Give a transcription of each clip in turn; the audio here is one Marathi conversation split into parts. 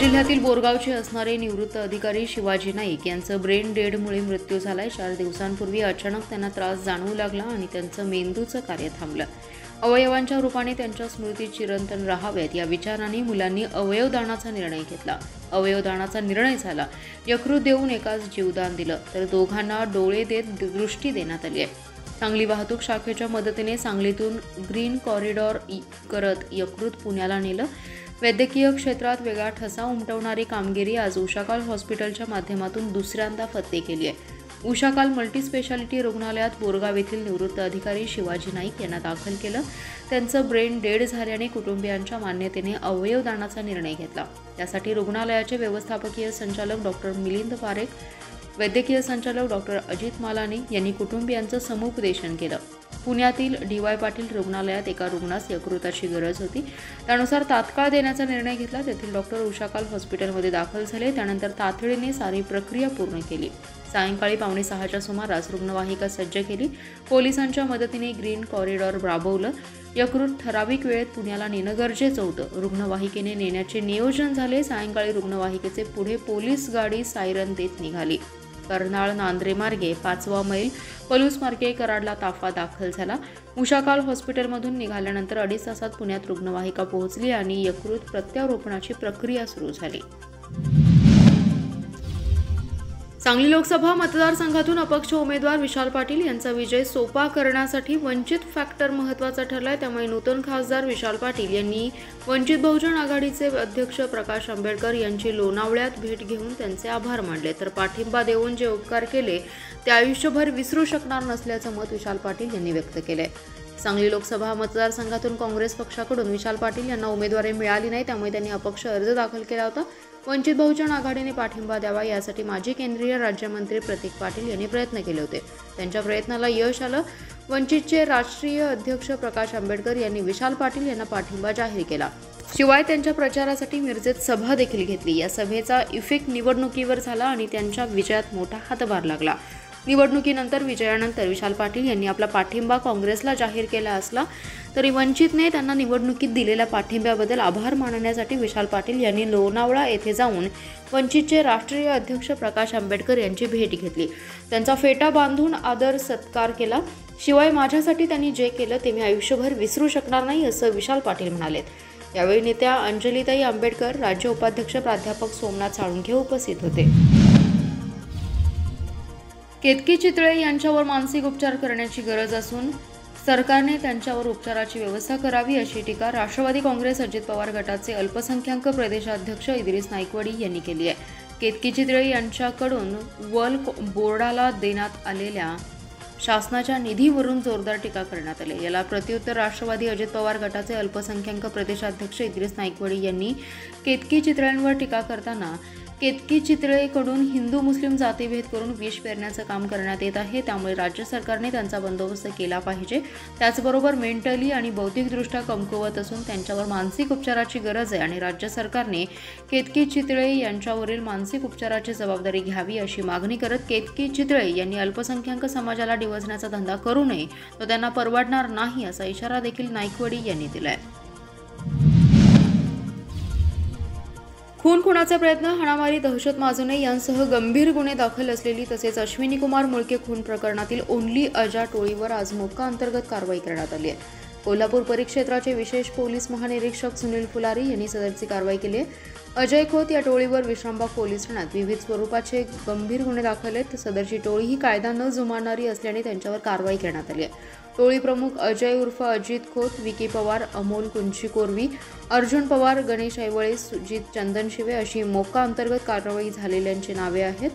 जिल्ह्यातील बोरगावचे असणारे निवृत्त अधिकारी शिवाजी नाईक यांचं ब्रेन डेडमुळे मृत्यू झालाय। 4 दिवसांपूर्वी अचानक त्यांना त्रास जाणवू लागला आणि त्यांचं मेंदूचं कार्य थांबलं। अवयवांच्या रूपाने त्यांच्या स्मृती चिरंतन राहाव्यात या विचाराने मुलांनी अवयवदानाचा निर्णय घेतला। अवयवदानाचा निर्णय झाला। यकृत देऊन एकाच जीवदान दिलं तर दोघांना डोळे देत दृष्टी देण्यात आली आहे। सांगली वाहतूक शाखेच्या मदतीने सांगलीतून ग्रीन कॉरिडॉर करत यकृत पुण्याला नेलं। वैद्यकीय क्षेत्रात वेगळा ठसा उमटवणारी कामगिरी आज उषाकाल हॉस्पिटलच्या माध्यमातून दुसऱ्यांदा फत्ते केली आहे। उषाकाल मल्टीस्पेशालिटी रुग्णालयात बोरगाव येथील निवृत्त अधिकारी शिवाजी नाईक यांना दाखल केलं। त्यांचं ब्रेन डेड झाल्याने कुटुंबियांच्या मान्यतेने अवयवदानाचा निर्णय घेतला। त्यासाठी रुग्णालयाचे व्यवस्थापकीय संचालक डॉक्टर मिलिंद पारेख, वैद्यकीय संचालक डॉक्टर अजित मालानी यांनी कुटुंबियांचं समुपदेशन केलं। पुण्यातील डी.वाय. पाटील रुग्णालयात एका रुग्णास यकृताची गरज होती, त्यानुसार तात्काळ देण्याचा निर्णय घेतला। तेथील डॉक्टर उषाकाल हॉस्पिटलमध्ये दाखल झाले, त्यानंतर तातडीने सारी प्रक्रिया पूर्ण केली। सायंकाळी 5:45च्या सुमारास रुग्णवाहिका सज्ज केली। पोलिसांच्या मदतीने ग्रीन कॉरिडॉर राबवलं। यकृत ठराविक वेळेत पुण्याला नेणं गरजेचं होतं। रुग्णवाहिकेने नेण्याचे नियोजन झाले। सायंकाळी रुग्णवाहिकेचे पुढे पोलीस गाडी सायरन देत निघाली। कर्नाळ नांद्रे मार्गे 5वा मैल पलूस मार्गे कराडला ताफा दाखल झाला। उषाकाल हॉस्पिटलमधून निघाल्यानंतर 2.5 तासात पुण्यात रुग्णवाहिका पोहोचली आणि यकृत प्रत्यारोपणाची प्रक्रिया सुरू झाली। सांगली लोकसभा मतदारसंघातून अपक्ष उमेदवार विशाल पाटील यांचा विजय सोपा करण्यासाठी वंचित फॅक्टर महत्त्वाचा ठरलाय। त्यामुळे नूतन खासदार विशाल पाटील यांनी वंचित बहुजन आघाडीचे अध्यक्ष प्रकाश आंबेडकर यांची लोणावळ्यात भेट घेऊन त्यांचे आभार मानले, तर पाठिंबा देऊन जे उपकार केले ते आयुष्यभर विसरू शकणार नसल्याचं मत विशाल पाटील यांनी व्यक्त केलंय। सांगली लोकसभा मतदारसंघातून काँग्रेस पक्षाकडून विशाल पाटील यांना उमेदवारी मिळाली नाही, त्यामुळे त्यांनी अपक्ष अर्ज दाखल केला होता। वंचित बहुजन आघाडीने पाठिंबा द्यावा यासाठी माजी केंद्रीय राज्यमंत्री प्रतीक पाटील यांनी प्रयत्न केले होते। त्यांच्या प्रयत्नाला यश आलं। वंचितचे राष्ट्रीय अध्यक्ष प्रकाश आंबेडकर यांनी विशाल पाटील यांना पाठिंबा जाहीर केला। शिवाय त्यांच्या प्रचारासाठी मिरजेत सभा देखील घेतली। या सभेचा इफेक्ट निवडणुकीवर झाला आणि त्यांच्या विजयात मोठा हातभार लागला। निवडणुकीनंतर विजयानंतर विशाल पाटील यांनी आपला पाठिंबा काँग्रेसला जाहीर केला असला तरी वंचितने त्यांना निवडणुकीत दिलेल्या पाठिंब्याबद्दल आभार मानण्यासाठी विशाल पाटील यांनी लोणावळा येथे जाऊन वंचितचे राष्ट्रीय अध्यक्ष प्रकाश आंबेडकर यांची भेट घेतली। त्यांचा फेटा बांधून आदर सत्कार केला। शिवाय माझ्यासाठी त्यांनी जे केलं ते मी आयुष्यभर विसरू शकणार नाही असं विशाल पाटील म्हणाले। यावेळी नेत्या अंजलीताई आंबेडकर, राज्य उपाध्यक्ष प्राध्यापक सोमनाथ साळुंखे उपस्थित होते। केतकी चितळे यांच्यावर मानसिक उपचार करण्याची गरज असून सरकारने त्यांच्यावर उपचाराची व्यवस्था करावी अशी टीका राष्ट्रवादी काँग्रेस अजित पवार गटाचे अल्पसंख्याक प्रदेशाध्यक्ष इद्रिस नाईकवाडी यांनी केली आहे। केतकी चितळे यांच्याकडून वक्फ बोर्डाला देण्यात आलेल्या शासनाच्या निधीवरून जोरदार टीका करण्यात आली। याला प्रत्युत्तर राष्ट्रवादी अजित पवार गटाचे अल्पसंख्याक प्रदेशाध्यक्ष इद्रिस नाईकवाडी यांनी केतकी चितळेंवर टीका करताना केतकी चितळेकडून हिंदू मुस्लिम जातीभेद करून विष पेरण्याचं काम करण्यात येत आहे, त्यामुळे राज्य सरकारने त्यांचा बंदोबस्त केला पाहिजे। त्याचबरोबर मेंटली आणि बौद्धिकदृष्ट्या कमकुवत असून त्यांच्यावर मानसिक उपचाराची गरज आहे आणि राज्य सरकारने केतकी चितळे यांच्यावरील मानसिक उपचाराची जबाबदारी घ्यावी अशी मागणी करत केतकी चितळे यांनी अल्पसंख्याक समाजाला डिवचण्याचा धंदा करू नये, तो त्यांना परवडणार नाही असा इशारा देखील नाईकवाडी यांनी दिलाय। खून खुनाचा प्रयत्न, हाणामारी, दहशत माजवणे यांसह गंभीर गुन्हे दाखल असलेली तसेच अश्विनी कुमार मुळके खून प्रकरणातील ओन्ली अजा टोळीवर आज मोक्का अंतर्गत कारवाई करण्यात आली आहे। कोल्हापूर परिक्षेत्राचे विशेष पोलीस महानिरीक्षक सुनील फुलारी यांनी सदरची कारवाई केली आहे। अजय खोत या टोळीवर विश्रामबाग पोलीस ठाण्यात विविध स्वरूपाचे गंभीर गुन्हे दाखल आहेत। सदरची टोळी ही कायदा न जुमानणारी असल्याने त्यांच्यावर कारवाई करण्यात आली आहे। टोळी प्रमुख अजय उर्फ अजित खोत, विकी पवार, अमोल कुंचीकोरवी, अर्जुन पवार, गणेश ऐवळे, सुजित चंदनशिवे अशी मोक्का अंतर्गत कारवाई झालेल्यांची नावे आहेत।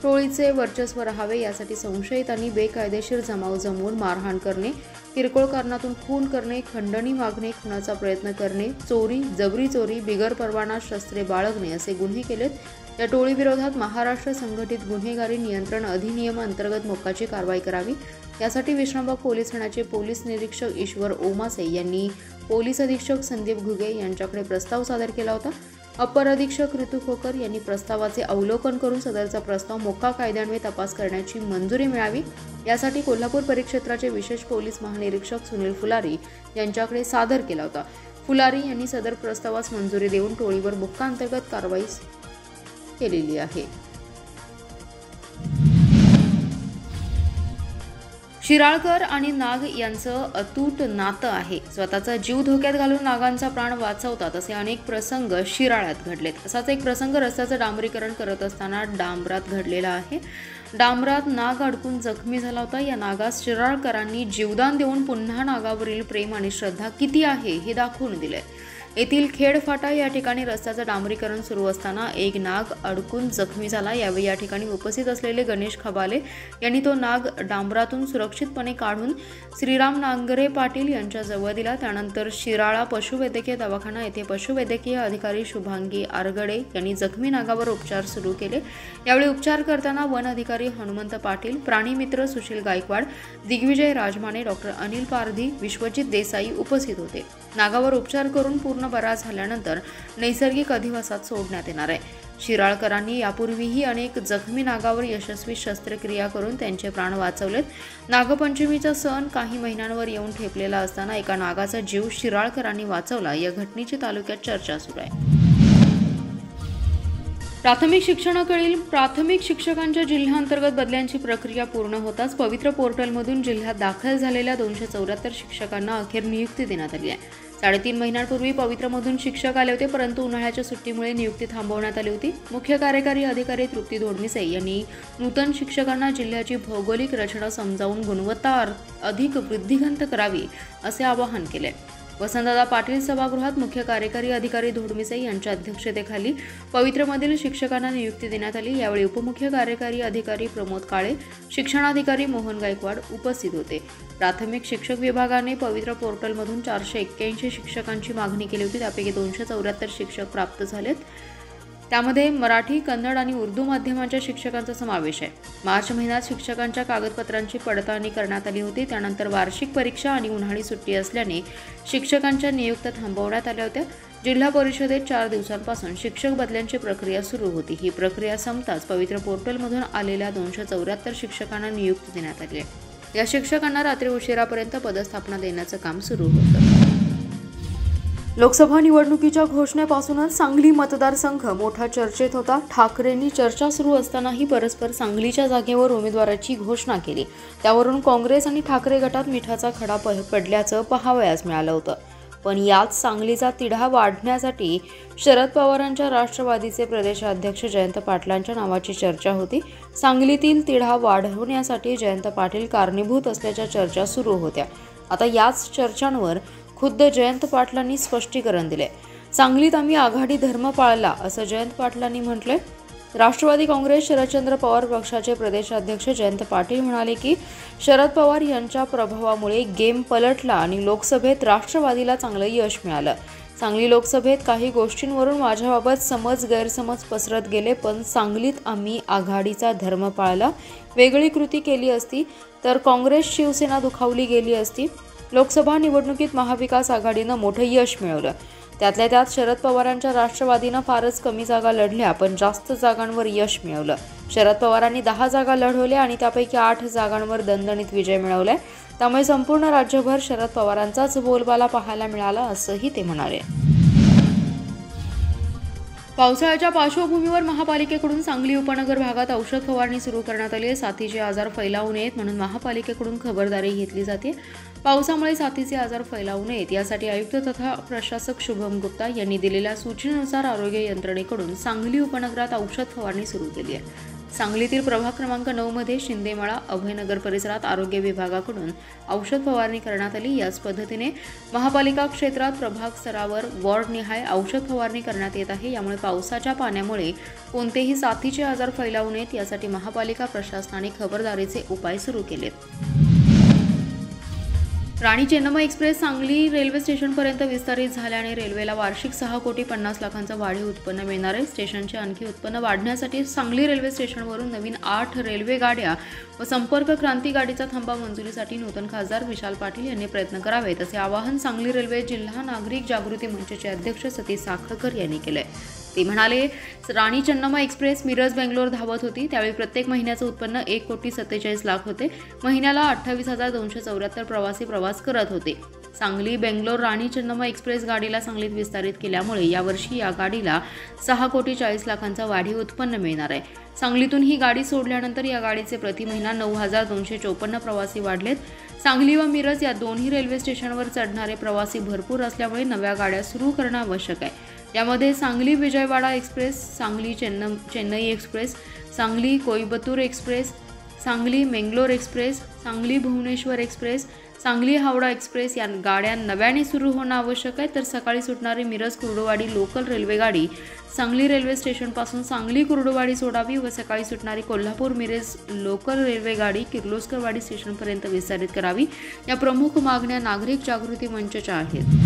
टोळीचे वर्चस्व राहावे यासाठी संशयितांनी बेकायदेशीर जमाव जमवून मारहाण करणे, किरकोळ कारणातून खून करणे, खंडणी मागणे, खुनाचा प्रयत्न करणे, चोरी, जबरी चोरी, बिगर परवाना शस्त्रे बाळगणे असे गुन्हे केलेत। या टोळीविरोधात महाराष्ट्र संघटित गुन्हेगारी नियंत्रण अधिनियम अंतर्गत मोक्काची कारवाई करावी यासाठी विश्रामबाग पोलीस ठाण्याचे पोलीस निरीक्षक ईश्वर ओमासे यांनी पोलीस अधीक्षक संदीप घुगे यांच्याकडे प्रस्ताव सादर केला होता। अपर अधीक्षक ऋतू खोकर यांनी प्रस्तावाचे अवलोकन करून सदरचा प्रस्ताव मोक्का कायद्यान्वये तपास करण्याची मंजुरी मिळावी यासाठी कोल्हापूर परिक्षेत्राचे विशेष पोलीस महानिरीक्षक सुनील फुलारी यांच्याकडे सादर केला होता। फुलारी यांनी सदर प्रस्तावास मंजुरी देऊन टोळीवर बुक्का अंतर्गत कारवाई केलेली आहे. शिराळकर आणि नाग यांचं अतूट नातं आहे. स्वतःचा जीव धोक्यात घालून नागांचा प्राण वाचवतात असे अनेक प्रसंग शिराळ्यात घडलेत. असाच एक प्रसंग रस्त्याचं डांबरीकरण करत असताना डांबरात घडलेला आहे. डांबरात नाग अडकून जखमी झाला होता. या नागास शिराळकरांनी जीवदान देऊन पुन्हा नागावरील प्रेम आणि श्रद्धा किती आहे हे दाखवून दिले. येथील खेडफाटा या ठिकाणी रस्त्याचं डांबरीकरण सुरू असताना एक नाग अडकून जखमी झाला. यावेळी या ठिकाणी उपस्थित असलेले गणेश खबाले यांनी तो नाग डांबरातून सुरक्षितपणे काढून श्रीराम नांगरे पाटील यांच्या जवळ दिला. त्यानंतर शिराळा पशुवैद्यकीय दवाखाना येथे पशुवैद्यकीय अधिकारी शुभांगी आरगडे यांनी जखमी नागावर उपचार सुरू केले. यावेळी उपचार करताना वन अधिकारी हनुमंत पाटील, प्राणीमित्र सुशील गायकवाड, दिग्विजय राजमाने, डॉक्टर अनिल पारधी, विश्वजित देसाई उपस्थित होते. नागावर उपचार करून पूर्ण बरा झाल्यानंतर नैसर्गिक अधिवासात सोडण्यात येणार आहे. शिराळकरांनी यापूर्वीही अनेक जखमी नागावर यशस्वी शस्त्रक्रिया करून त्यांचे प्राण वाचवलेत. नागपंचमीचा सण काही महिन्यांवर येऊन ठेपलेला असताना एका नागाचा जीव शिराळकरांनी वाचवला. या घटनेची तालुक्यात चर्चा सुरू आहे. प्राथमिक शिक्षणाकडील प्राथमिक शिक्षकांच्या जिल्ह्यांतर्गत बदल्यांची प्रक्रिया पूर्ण होताच पवित्र पोर्टलमधून जिल्ह्यात दाखल झालेल्या 274 शिक्षकांना अखेर नियुक्ती देण्यात आली आहे. 3.5 महिन्यांपूर्वी पवित्रमधून शिक्षक आले होते, परंतु उन्हाळ्याच्या सुट्टीमुळे नियुक्ती थांबवण्यात आली होती. मुख्य कार्यकारी अधिकारी तृप्ती धोडमिसे यांनी नूतन शिक्षकांना जिल्ह्याची भौगोलिक रचना समजावून गुणवत्ता अधिक वृद्धिंगत करावी असे आवाहन केले. वसंतदादा पाटील सभागृहात मुख्य कार्यकारी अधिकारी धोडमिसे यांच्या अध्यक्षतेखाली पवित्रमधील शिक्षकांना नियुक्ती देण्यात आली. यावेळी उपमुख्य कार्यकारी अधिकारी प्रमोद काळे, शिक्षणाधिकारी मोहन गायकवाड उपस्थित होते. प्राथमिक शिक्षक विभागाने पवित्र पोर्टलमधून 481 शिक्षकांची मागणी केली होती. त्यापैकी 274 शिक्षक प्राप्त झालेत. त्यामध्ये मराठी, कन्नड आणि उर्दू माध्यमांच्या शिक्षकांचा समावेश आहे. मार्च महिन्यात शिक्षकांच्या कागदपत्रांची पडताळणी करण्यात आली होती. त्यानंतर वार्षिक परीक्षा आणि उन्हाळी सुट्टी असल्याने शिक्षकांच्या नियुक्त्या थांबवण्यात आल्या होत्या. जिल्हा परिषदेत 4 दिवसांपासून शिक्षक बदल्यांची प्रक्रिया सुरू होती. ही प्रक्रिया संपताच पवित्र पोर्टलमधून आलेल्या 274 शिक्षकांना नियुक्ती देण्यात आली आहे. या शिक्षकांना रात्री उशिरापर्यंत पदस्थापना देण्याचं काम सुरू होतं. लोकसभा निवडणुकीच्या घोषणेपासूनच सांगली मतदारसंघ मोठा चर्चेत होता. ठाकरेंनी चर्चा सुरू असतानाही परस्पर सांगलीच्या जागेवर उमेदवाराची घोषणा केली. त्यावरून काँग्रेस आणि ठाकरे गटात मिठाचा खडा पडल्याचं पाहावयास मिळालं होतं. पण याच सांगलीचा तिढा वाढण्यासाठी शरद पवारांच्या राष्ट्रवादीचे प्रदेशाध्यक्ष जयंत पाटलांच्या नावाची चर्चा होती. सांगलीतील तिढा वाढवण्यासाठी जयंत पाटील कारणीभूत असल्याच्या चर्चा सुरू होत्या. आता याच चर्चांवर खुद्द जयंत पाटलांनी स्पष्टीकरण दिले. सांगलीत आम्ही आघाडी धर्म पाळला असं जयंत पाटलांनी म्हटलंय. राष्ट्रवादी काँग्रेस शरदचंद्र पवार पक्षाचे प्रदेशाध्यक्ष जयंत पाटील म्हणाले की शरद पवार यांच्या प्रभावामुळे गेम पलटला आणि लोकसभेत राष्ट्रवादीला चांगलं यश मिळालं. सांगली लोकसभेत काही गोष्टींवरून माझ्याबाबत समज गैरसमज पसरत गेले, पण सांगलीत आम्ही आघाडीचा धर्म पाळला. वेगळी कृती केली असती तर काँग्रेस शिवसेना दुखावली गेली असती. लोकसभा निवडणुकीत महाविकास आघाडीनं मोठं यश मिळवलं. त्यातल्या त्यात शरद पवारांच्या राष्ट्रवादीनं फारच कमी जागा लढल्या, पण जास्त जागांवर यश मिळवलं. शरद पवारांनी 10 जागा लढवल्या आणि त्यापैकी 8 जागांवर दणदणीत विजय मिळवलाय. त्यामुळे संपूर्ण राज्यभर शरद पवारांचाच बोलबाला पाहायला मिळाला असंही ते म्हणाले. पावसाळ्याच्या पार्श्वभूमीवर महापालिकेकडून सांगली उपनगर भागात औषध फवारणी सुरू करण्यात आली आहे. साथीचे आजार फैलावू नयेत म्हणून महापालिकेकडून खबरदारी घेतली जाते. पावसामुळे साथीचे आजार फैलावू नयेत यासाठी आयुक्त तथा प्रशासक शुभम गुप्ता यांनी दिलेल्या सूचनेनुसार आरोग्य यंत्रणेकडून सांगली उपनगरात औषध फवारणी सुरू केली आहे. सांगलीतील प्रभाग क्रमांक 9 मध्ये शिंदेमाळा, अभयनगर परिसरात आरोग्य विभागाकडून औषध फवारणी करण्यात आली. याच पद्धतीने महापालिका क्षेत्रात प्रभाग स्तरावर वॉर्डनिहाय औषध फवारणी करण्यात येत आहे. यामुळे पावसाच्या पाण्यामुळे कोणतेही साथीचे आजार फैलावू नयेत यासाठी महापालिका प्रशासनाने खबरदारीचे उपाय सुरू केलेत. राणी चेन्नम्मा एक्सप्रेस सांगली रेल्वे स्टेशनपर्यंत विस्तारित झाल्याने रेल्वेला वार्षिक 6,50,00,000चं वाढीव उत्पन्न मिळणार आहे. स्टेशनचे आणखी उत्पन्न वाढण्यासाठी सांगली रेल्वे स्टेशनवरून नवीन 8 रेल्वे गाड्या व संपर्क क्रांती गाडीचा थांबा मंजुरीसाठी नूतन खासदार विशाल पाटील यांनी प्रयत्न करावेत असे आवाहन सांगली रेल्वे जिल्हा नागरिक जागृती मंचचे अध्यक्ष सतीश साखळकर यांनी केले. ते म्हणाले, राणी चेन्नम्मा एक्सप्रेस मिरज बेंगलोर धावत होती. त्यावेळी प्रत्येक महिन्याचं उत्पन्न 1,47,00,000 होते. महिन्याला 28,274 प्रवासी प्रवास करत होते. सांगली बेंगलोर राणी चन्नम्मा एक्सप्रेस गाडीला सांगलीत विस्तारित केल्यामुळे यावर्षी या गाडीला 6,40,00,000 वाढीव उत्पन्न मिळणार आहे। सांगलीतून ही गाडी सोडल्यानंतर या गाडीचे प्रति महिना 9,254 प्रवासी वाढलेत। सांगली व मिरज या दोन्ही रेल्वे स्टेशनवर चढणारे प्रवासी भरपूर असल्यामुळे नव्या गाड्या सुरू करणं आवश्यक आहे। यामध्ये Sangli Vijayawada express, Sangli Chennai express, Sangli Coimbatore express, Sangli Mangalore express, Sangli Bhubaneswar express, Sangli Howrah express या गाड्या नव्याने सुरू होणं आवश्यक आहे। तर सकाळी सुटणारी मिरज कुर्डुवाडी लोकल रेल्वे गाडी सांगली रेल्वे स्टेशनपासून सांगली कुर्डुवाडी सोडावी व सकाळी सुटणारी कोल्हापूर मिरज लोकल रेल्वे गाडी किर्लोस्करवाडी स्टेशनपर्यंत विस्तारित करावी। या प्रमुख मागण्या नागरिक जागृती मंचच्या आहेत।